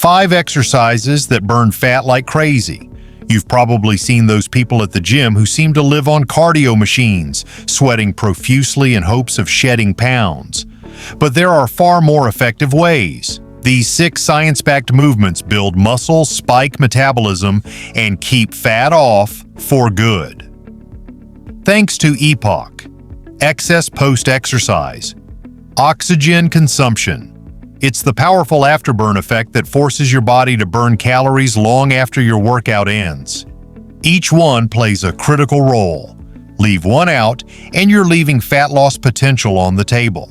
5 exercises that burn fat like crazy. You've probably seen those people at the gym who seem to live on cardio machines, sweating profusely in hopes of shedding pounds. But there are far more effective ways. These 6 science-backed movements build muscle, spike metabolism, and keep fat off for good. Thanks to EPOC, excess post-exercise, oxygen consumption. It's the powerful afterburn effect that forces your body to burn calories long after your workout ends. Each one plays a critical role. Leave one out, and you're leaving fat loss potential on the table.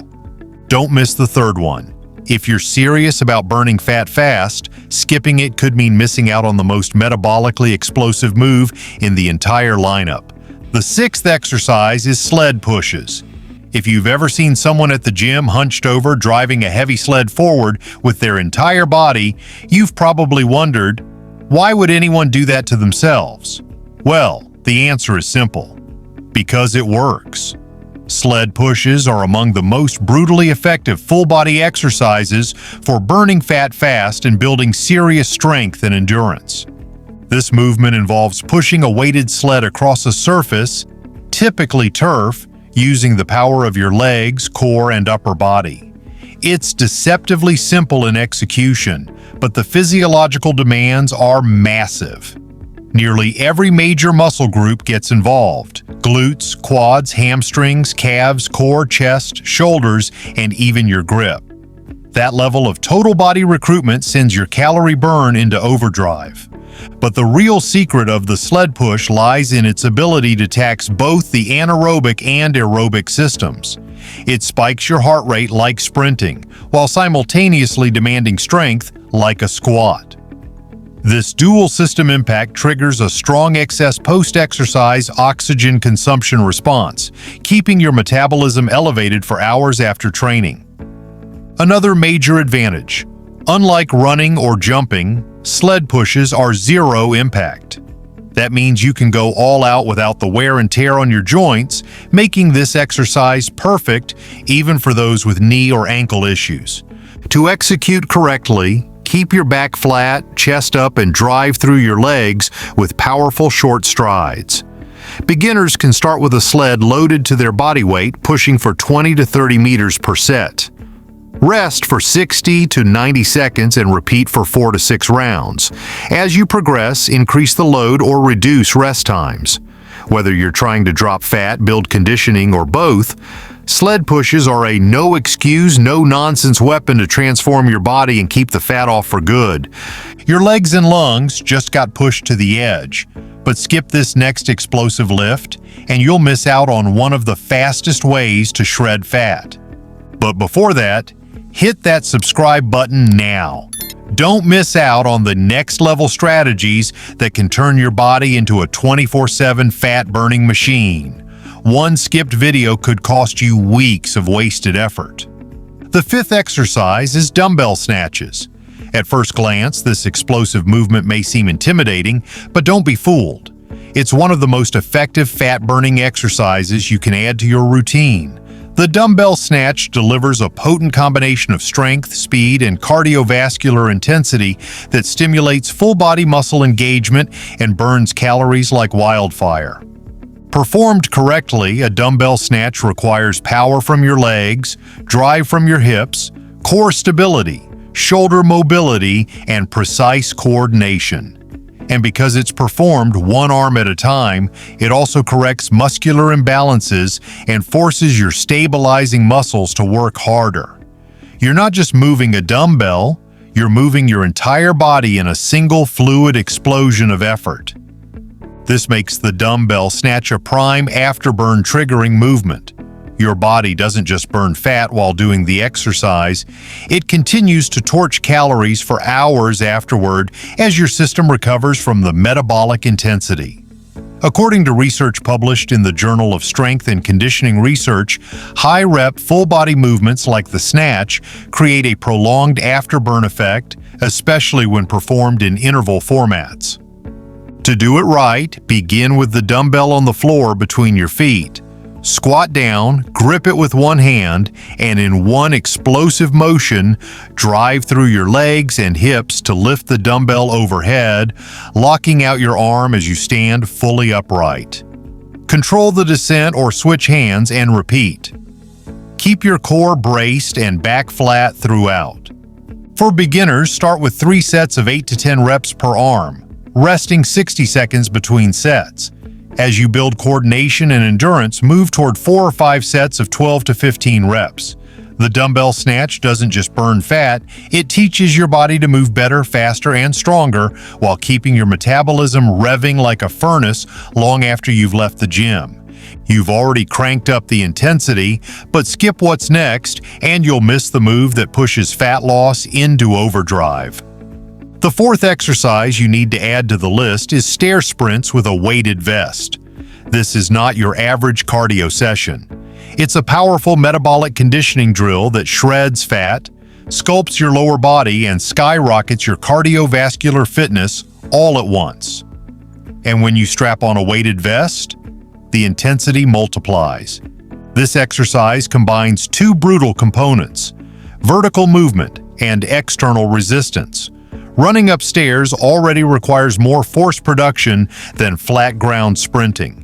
Don't miss the third one. If you're serious about burning fat fast, skipping it could mean missing out on the most metabolically explosive move in the entire lineup. The 6th exercise is sled pushes. If you've ever seen someone at the gym hunched over driving a heavy sled forward with their entire body, you've probably wondered, why would anyone do that to themselves? Well, the answer is simple. Because it works. Sled pushes are among the most brutally effective full-body exercises for burning fat fast and building serious strength and endurance. This movement involves pushing a weighted sled across a surface, typically turf, using the power of your legs, core, and upper body. It's deceptively simple in execution, but the physiological demands are massive. Nearly every major muscle group gets involved: glutes, quads, hamstrings, calves, core, chest, shoulders, and even your grip. That level of total body recruitment sends your calorie burn into overdrive. But the real secret of the sled push lies in its ability to tax both the anaerobic and aerobic systems. It spikes your heart rate like sprinting, while simultaneously demanding strength like a squat. This dual system impact triggers a strong excess post-exercise oxygen consumption response, keeping your metabolism elevated for hours after training. Another major advantage: unlike running or jumping, sled pushes are zero impact. That means you can go all out without the wear and tear on your joints, making this exercise perfect even for those with knee or ankle issues. To execute correctly, keep your back flat, chest up, and drive through your legs with powerful short strides. Beginners can start with a sled loaded to their body weight, pushing for 20 to 30 meters per set. Rest for 60 to 90 seconds and repeat for 4 to 6 rounds. As you progress, increase the load or reduce rest times. Whether you're trying to drop fat, build conditioning, or both, sled pushes are a no-excuse, no-nonsense weapon to transform your body and keep the fat off for good. Your legs and lungs just got pushed to the edge, but skip this next explosive lift, and you'll miss out on one of the fastest ways to shred fat. But before that, hit that subscribe button now. Don't miss out on the next-level strategies that can turn your body into a 24/7 fat-burning machine. One skipped video could cost you weeks of wasted effort. The 5th exercise is dumbbell snatches. At first glance, this explosive movement may seem intimidating, but don't be fooled. It's one of the most effective fat-burning exercises you can add to your routine. The dumbbell snatch delivers a potent combination of strength, speed, and cardiovascular intensity that stimulates full-body muscle engagement and burns calories like wildfire. Performed correctly, a dumbbell snatch requires power from your legs, drive from your hips, core stability, shoulder mobility, and precise coordination. And because it's performed one arm at a time, it also corrects muscular imbalances and forces your stabilizing muscles to work harder. You're not just moving a dumbbell, you're moving your entire body in a single fluid explosion of effort. This makes the dumbbell snatch a prime afterburn triggering movement. Your body doesn't just burn fat while doing the exercise, it continues to torch calories for hours afterward as your system recovers from the metabolic intensity. According to research published in the Journal of Strength and Conditioning Research, high-rep full-body movements like the snatch create a prolonged afterburn effect, especially when performed in interval formats. To do it right, begin with the dumbbell on the floor between your feet. Squat down, grip it with one hand, and in one explosive motion, drive through your legs and hips to lift the dumbbell overhead, locking out your arm as you stand fully upright. Control the descent or switch hands and repeat. Keep your core braced and back flat throughout. For beginners, start with 3 sets of 8 to 10 reps per arm, resting 60 seconds between sets. As you build coordination and endurance, move toward 4 or 5 sets of 12 to 15 reps. The dumbbell snatch doesn't just burn fat, it teaches your body to move better, faster, and stronger while keeping your metabolism revving like a furnace long after you've left the gym. You've already cranked up the intensity, but skip what's next and you'll miss the move that pushes fat loss into overdrive. The 4th exercise you need to add to the list is stair sprints with a weighted vest. This is not your average cardio session. It's a powerful metabolic conditioning drill that shreds fat, sculpts your lower body, and skyrockets your cardiovascular fitness all at once. And when you strap on a weighted vest, the intensity multiplies. This exercise combines 2 brutal components: vertical movement and external resistance. Running upstairs already requires more force production than flat ground sprinting.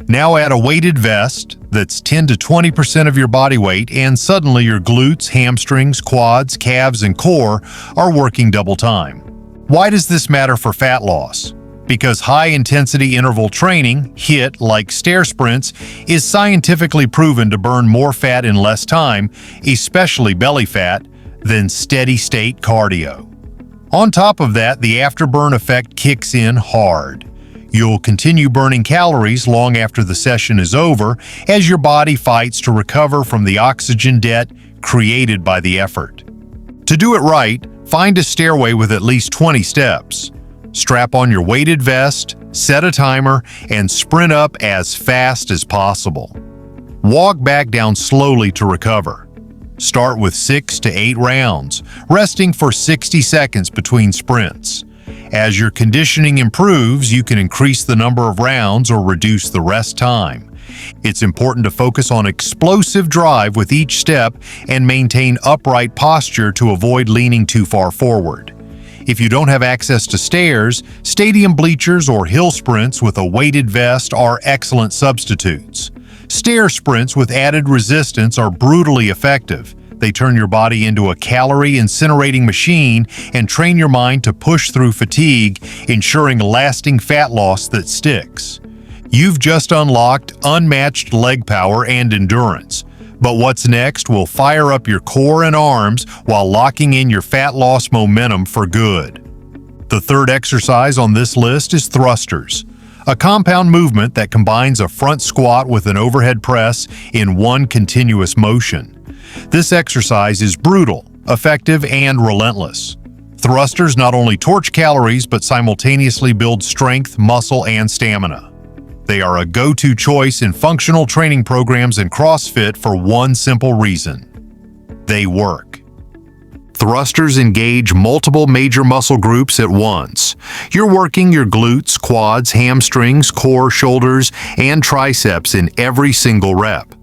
Now add a weighted vest that's 10 to 20% of your body weight, and suddenly your glutes, hamstrings, quads, calves, and core are working double time. Why does this matter for fat loss? Because high-intensity interval training, HIIT, like stair sprints, is scientifically proven to burn more fat in less time, especially belly fat, than steady-state cardio. On top of that, the afterburn effect kicks in hard. You'll continue burning calories long after the session is over as your body fights to recover from the oxygen debt created by the effort. To do it right, find a stairway with at least 20 steps. Strap on your weighted vest, set a timer, and sprint up as fast as possible. Walk back down slowly to recover. Start with 6 to 8 rounds, resting for 60 seconds between sprints. As your conditioning improves, you can increase the number of rounds or reduce the rest time. It's important to focus on explosive drive with each step and maintain upright posture to avoid leaning too far forward. If you don't have access to stairs, stadium bleachers or hill sprints with a weighted vest are excellent substitutes. Stair sprints with added resistance are brutally effective. They turn your body into a calorie-incinerating machine and train your mind to push through fatigue, ensuring lasting fat loss that sticks. You've just unlocked unmatched leg power and endurance. But what's next will fire up your core and arms while locking in your fat loss momentum for good. The 3rd exercise on this list is thrusters, a compound movement that combines a front squat with an overhead press in one continuous motion. This exercise is brutal, effective, and relentless. Thrusters not only torch calories but simultaneously build strength, muscle, and stamina. They are a go-to choice in functional training programs and CrossFit for one simple reason: they work. Thrusters engage multiple major muscle groups at once. You're working your glutes, quads, hamstrings, core, shoulders, and triceps in every single rep.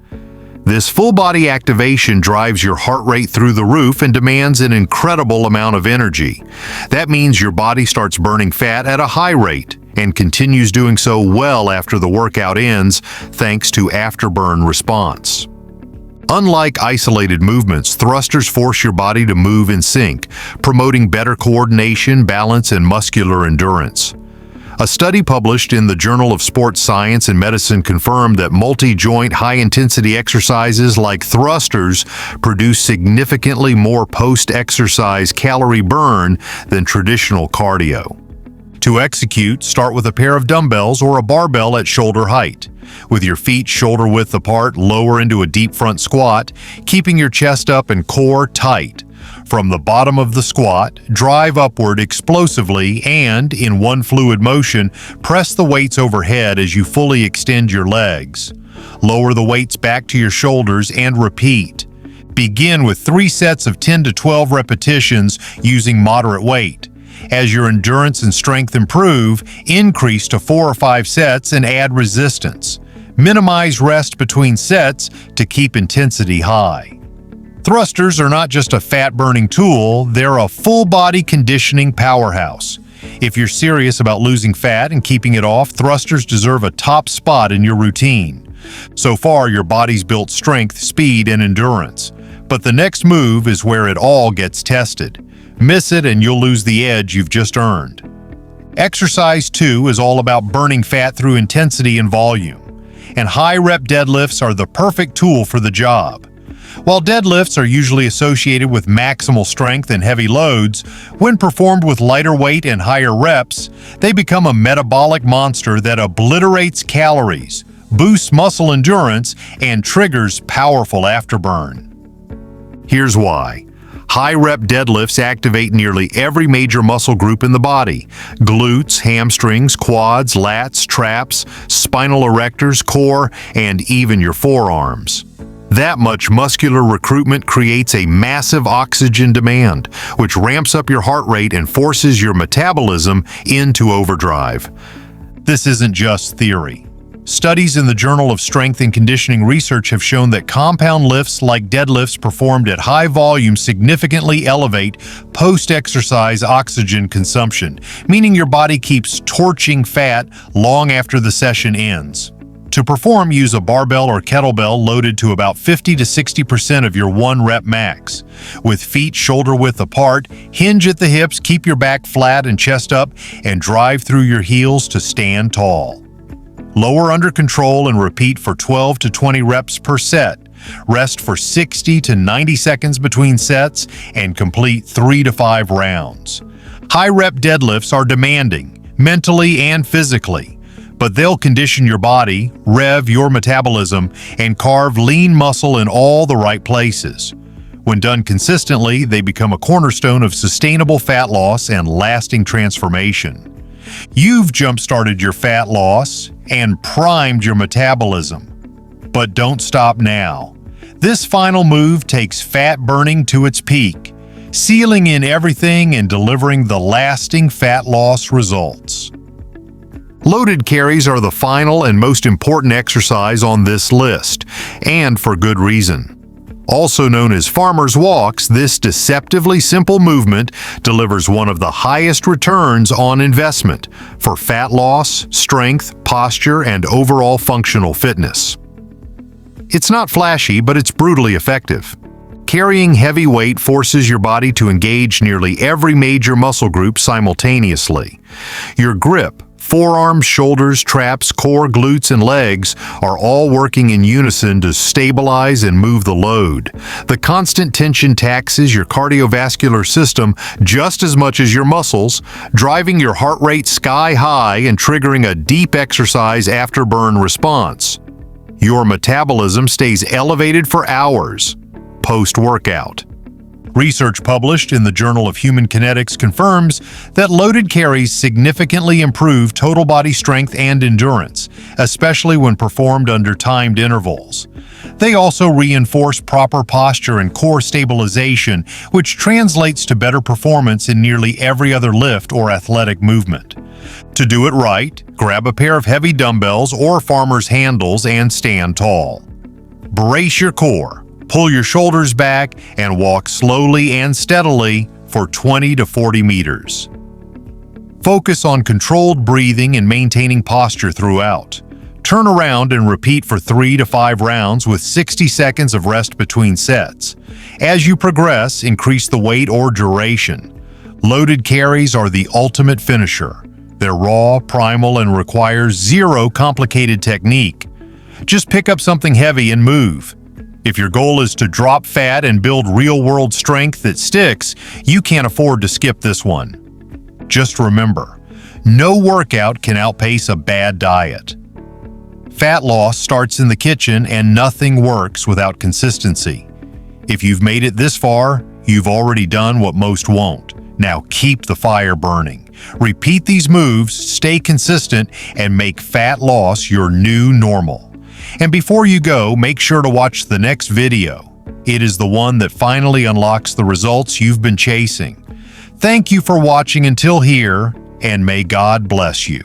This full-body activation drives your heart rate through the roof and demands an incredible amount of energy. That means your body starts burning fat at a high rate and continues doing so well after the workout ends, thanks to afterburn response. Unlike isolated movements, thrusters force your body to move in sync, promoting better coordination, balance, and muscular endurance. A study published in the Journal of Sports Science and Medicine confirmed that multi-joint high-intensity exercises like thrusters produce significantly more post-exercise calorie burn than traditional cardio. To execute, start with a pair of dumbbells or a barbell at shoulder height. With your feet shoulder width apart, lower into a deep front squat, keeping your chest up and core tight. From the bottom of the squat, drive upward explosively and, in one fluid motion, press the weights overhead as you fully extend your legs. Lower the weights back to your shoulders and repeat. Begin with 3 sets of 10 to 12 repetitions using moderate weight. As your endurance and strength improve, increase to 4 or 5 sets and add resistance. Minimize rest between sets to keep intensity high. Thrusters are not just a fat-burning tool, they're a full-body conditioning powerhouse. If you're serious about losing fat and keeping it off, thrusters deserve a top spot in your routine. So far, your body's built strength, speed, and endurance. But the next move is where it all gets tested. Miss it and you'll lose the edge you've just earned. Exercise 2 is all about burning fat through intensity and volume. And high-rep deadlifts are the perfect tool for the job. While deadlifts are usually associated with maximal strength and heavy loads, when performed with lighter weight and higher reps, they become a metabolic monster that obliterates calories, boosts muscle endurance, and triggers powerful afterburn. Here's why. High-rep deadlifts activate nearly every major muscle group in the body: glutes, hamstrings, quads, lats, traps, spinal erectors, core, and even your forearms. That much muscular recruitment creates a massive oxygen demand, which ramps up your heart rate and forces your metabolism into overdrive. This isn't just theory. Studies in the Journal of Strength and Conditioning Research have shown that compound lifts like deadlifts performed at high volume significantly elevate post-exercise oxygen consumption, meaning your body keeps torching fat long after the session ends. To perform, use a barbell or kettlebell loaded to about 50 to 60% of your 1-rep max. With feet shoulder-width apart, hinge at the hips, keep your back flat and chest up, and drive through your heels to stand tall. Lower under control and repeat for 12 to 20 reps per set. Rest for 60 to 90 seconds between sets and complete 3 to 5 rounds. High-rep deadlifts are demanding, mentally and physically, but they'll condition your body, rev your metabolism, and carve lean muscle in all the right places. When done consistently, they become a cornerstone of sustainable fat loss and lasting transformation. You've jump-started your fat loss and primed your metabolism. But don't stop now. This final move takes fat burning to its peak, sealing in everything and delivering the lasting fat loss results. Loaded carries are the final and most important exercise on this list, and for good reason. Also known as farmer's walks, this deceptively simple movement delivers one of the highest returns on investment for fat loss, strength, posture, and overall functional fitness. It's not flashy, but it's brutally effective. Carrying heavy weight forces your body to engage nearly every major muscle group simultaneously. Your grip, forearms, shoulders, traps, core, glutes, and legs are all working in unison to stabilize and move the load. The constant tension taxes your cardiovascular system just as much as your muscles, driving your heart rate sky high and triggering a deep exercise afterburn response. Your metabolism stays elevated for hours post-workout. Research published in the Journal of Human Kinetics confirms that loaded carries significantly improve total body strength and endurance, especially when performed under timed intervals. They also reinforce proper posture and core stabilization, which translates to better performance in nearly every other lift or athletic movement. To do it right, grab a pair of heavy dumbbells or farmer's handles and stand tall. Brace your core. Pull your shoulders back and walk slowly and steadily for 20 to 40 meters. Focus on controlled breathing and maintaining posture throughout. Turn around and repeat for 3 to 5 rounds with 60 seconds of rest between sets. As you progress, increase the weight or duration. Loaded carries are the ultimate finisher. They're raw, primal, and require zero complicated technique. Just pick up something heavy and move. If your goal is to drop fat and build real-world strength that sticks, you can't afford to skip this one. Just remember, no workout can outpace a bad diet. Fat loss starts in the kitchen and nothing works without consistency. If you've made it this far, you've already done what most won't. Now keep the fire burning. Repeat these moves, stay consistent, and make fat loss your new normal. And before you go, make sure to watch the next video. It is the one that finally unlocks the results you've been chasing. Thank you for watching until here, and may God bless you.